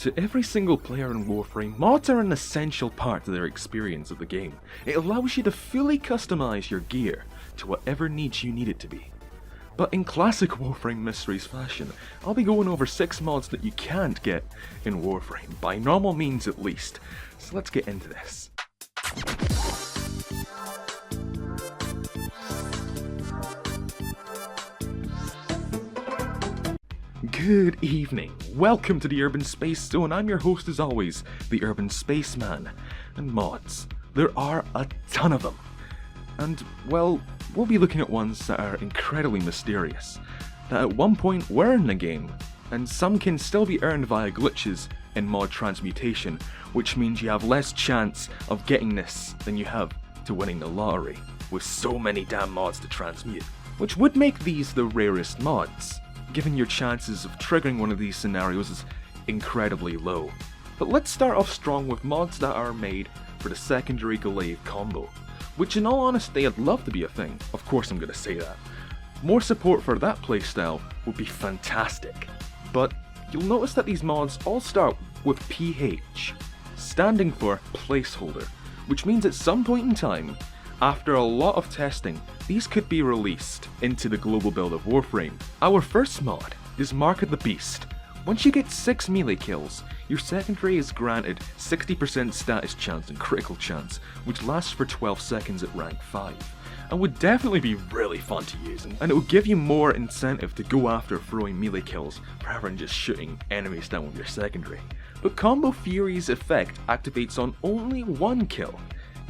To every single player in Warframe, mods are an essential part of their experience of the game. It allows you to fully customize your gear to whatever needs you need it to be. But in classic Warframe Mysteries fashion, I'll be going over 6 mods that you can't get in Warframe, by normal means at least. So let's get into this. Good evening, welcome to the Urban Space Zone. I'm your host as always, the Urban Spaceman. And mods, there are a ton of them. And, well, we'll be looking at ones that are incredibly mysterious, that at one point were in the game, and some can still be earned via glitches in mod Transmutation, which means you have less chance of getting this than you have to winning the lottery, with so many damn mods to transmute, which would make these the rarest mods, given your chances of triggering one of these scenarios is incredibly low. But let's start off strong with mods that are made for the secondary glaive combo, which in all honesty I'd love to be a thing, of course I'm gonna say that. More support for that playstyle would be fantastic. But you'll notice that these mods all start with PH, standing for placeholder, which means at some point in time, after a lot of testing, these could be released into the global build of Warframe. Our first mod is Mark of the Beast. Once you get 6 melee kills, your secondary is granted 60% status chance and critical chance, which lasts for 12 seconds at rank 5, and would definitely be really fun to use, and it will give you more incentive to go after throwing melee kills rather than just shooting enemies down with your secondary. But Combo Fury's effect activates on only 1 kill,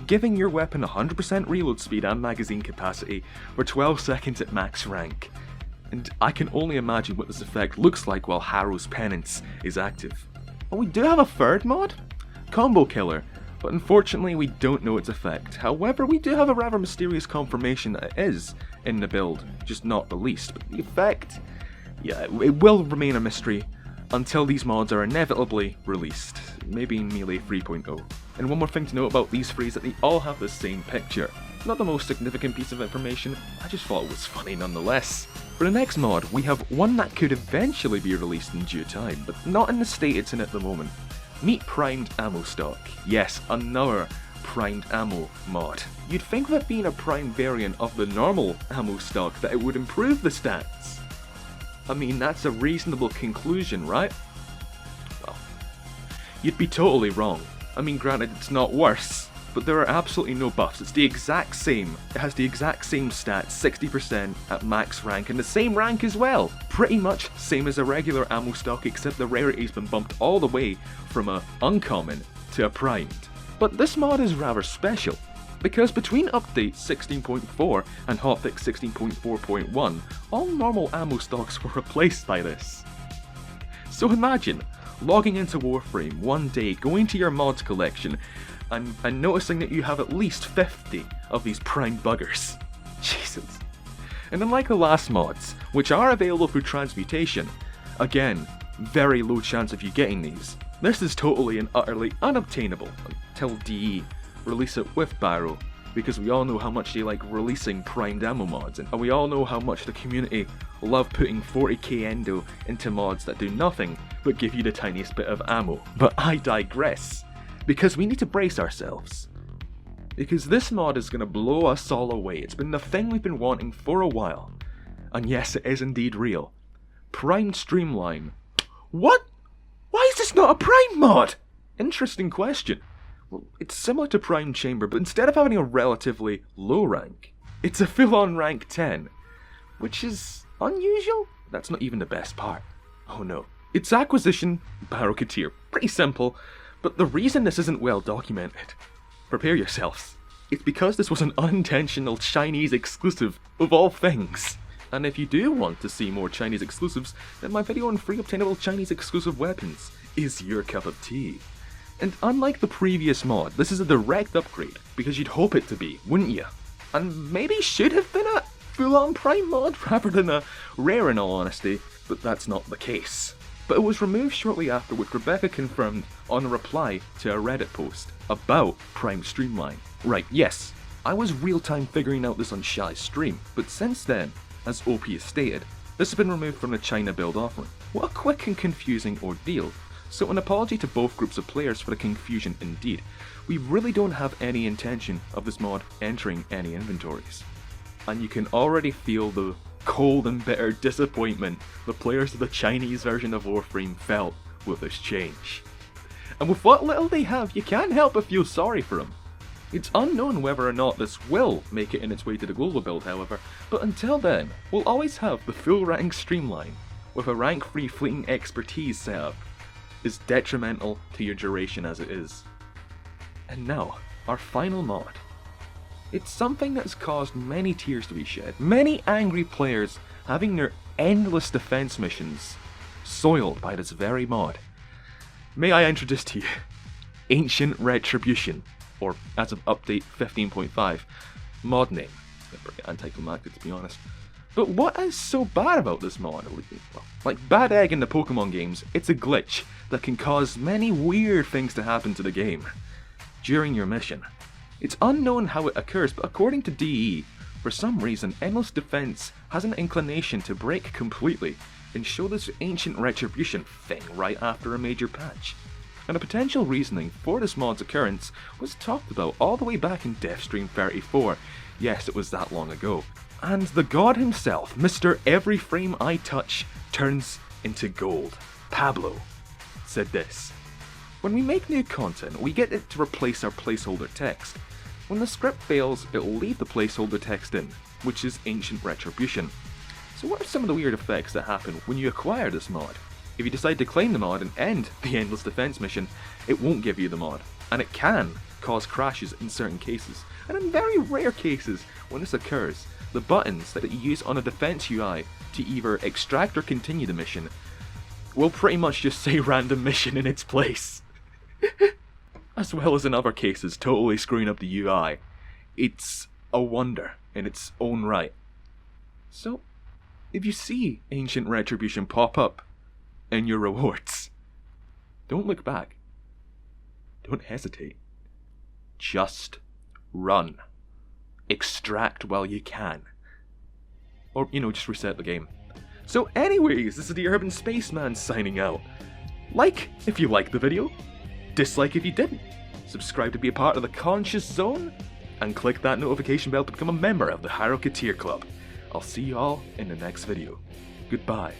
giving your weapon 100% reload speed and magazine capacity for 12 seconds at max rank. And I can only imagine what this effect looks like while Harrow's Penance is active. Well, we do have a third mod, Combo Killer, but unfortunately we don't know its effect. However, we do have a rather mysterious confirmation that it is in the build, just not released. But the effect, yeah, it will remain a mystery until these mods are inevitably released, maybe in Melee 3.0. And one more thing to note about these three is that they all have the same picture. Not the most significant piece of information, I just thought it was funny nonetheless. For the next mod, we have one that could eventually be released in due time, but not in the state it's in at the moment. Meet Primed Ammo Stock. Yes, another Primed Ammo mod. You'd think with it being a primed variant of the normal ammo stock that it would improve the stats. I mean, that's a reasonable conclusion, right? Well, you'd be totally wrong. I mean, granted, it's not worse, but there are absolutely no buffs. It's the exact same. It has the exact same stats, 60% at max rank, and the same rank as well. Pretty much same as a regular ammo stock, except the rarity's been bumped all the way from a uncommon to a primed. But this mod is rather special, because between update 16.4 and hotfix 16.4.1, all normal ammo stocks were replaced by this. So imagine logging into Warframe one day, going to your mods collection, and noticing that you have at least 50 of these primed buggers. Jesus. And unlike the last mods, which are available through Transmutation, again, very low chance of you getting these, this is totally and utterly unobtainable until DE release it with Barrow, because we all know how much they like releasing primed ammo mods, and we all know how much the community love putting 40k endo into mods that do nothing but give you the tiniest bit of ammo. But I digress, because we need to brace ourselves, because this mod is going to blow us all away. It's been the thing we've been wanting for a while, and yes, it is indeed real. Primed Streamline. What? Why is this not a Prime mod? Interesting question. Well, it's similar to Prime Chamber, but instead of having a relatively low rank, it's a full-on rank 10, which is unusual. That's not even the best part. Oh no. Its acquisition, Barrow-Katir, pretty simple, but the reason this isn't well documented, prepare yourselves, it's because this was an unintentional Chinese exclusive of all things. And if you do want to see more Chinese exclusives, then my video on free obtainable Chinese exclusive weapons is your cup of tea. And unlike the previous mod, this is a direct upgrade, because you'd hope it to be, wouldn't you? And maybe should have been a full-on Prime mod rather than a rare in all honesty, but that's not the case. But it was removed shortly after, which Rebecca confirmed on a reply to a Reddit post about Primed Streamline. Right, yes, I was real-time figuring out this on Shy's stream, but since then, as OP has stated, this has been removed from the China build offering. What a quick and confusing ordeal. so an apology to both groups of players for the confusion indeed. We really don't have any intention of this mod entering any inventories. And you can already feel the cold and bitter disappointment the players of the Chinese version of Warframe felt with this change. And with what little they have, you can't help but feel sorry for them. It's unknown whether or not this will make it in its way to the global build, however, but until then, we'll always have the full rank Streamline, with a rank-free fleeting expertise setup, is detrimental to your duration as it is. And now, our final mod. It's something that has caused many tears to be shed, many angry players having their endless defense missions soiled by this very mod. May I introduce to you Ancient Retribution, or as of update 15.5, mod name. Anticlimactic, to be honest. But what is so bad about this mod? Well, like Bad Egg in the Pokemon games, it's a glitch that can cause many weird things to happen to the game during your mission. It's unknown how it occurs, but according to DE, for some reason Endless Defense has an inclination to break completely and show this Ancient Retribution thing right after a major patch. And a potential reasoning for this mod's occurrence was talked about all the way back in Deathstream 34. Yes, it was that long ago. And the god himself, Mr. Every Frame I Touch turns into gold, Pablo, said this: "When we make new content, we get it to replace our placeholder text. When the script fails, it will leave the placeholder text in, which is Ancient Retribution. So what are some of the weird effects that happen when you acquire this mod? If you decide to claim the mod and end the Endless Defense mission, it won't give you the mod, and it can cause crashes in certain cases. And in very rare cases, when this occurs, the buttons that you use on a defense UI to either extract or continue the mission will pretty much just say random mission in its place." As well as in other cases, totally screwing up the UI. It's a wonder in its own right. So, if you see Ancient Retribution pop up in your rewards, don't look back. Don't hesitate. Just run. Extract while you can. Or, just reset the game. So anyways, this is the Urban Spaceman signing out. Like if you liked the video. Dislike if you didn't. Subscribe to be a part of the Conscious Zone. And click that notification bell to become a member of the Hierarchy Tier Club. I'll see you all in the next video. Goodbye.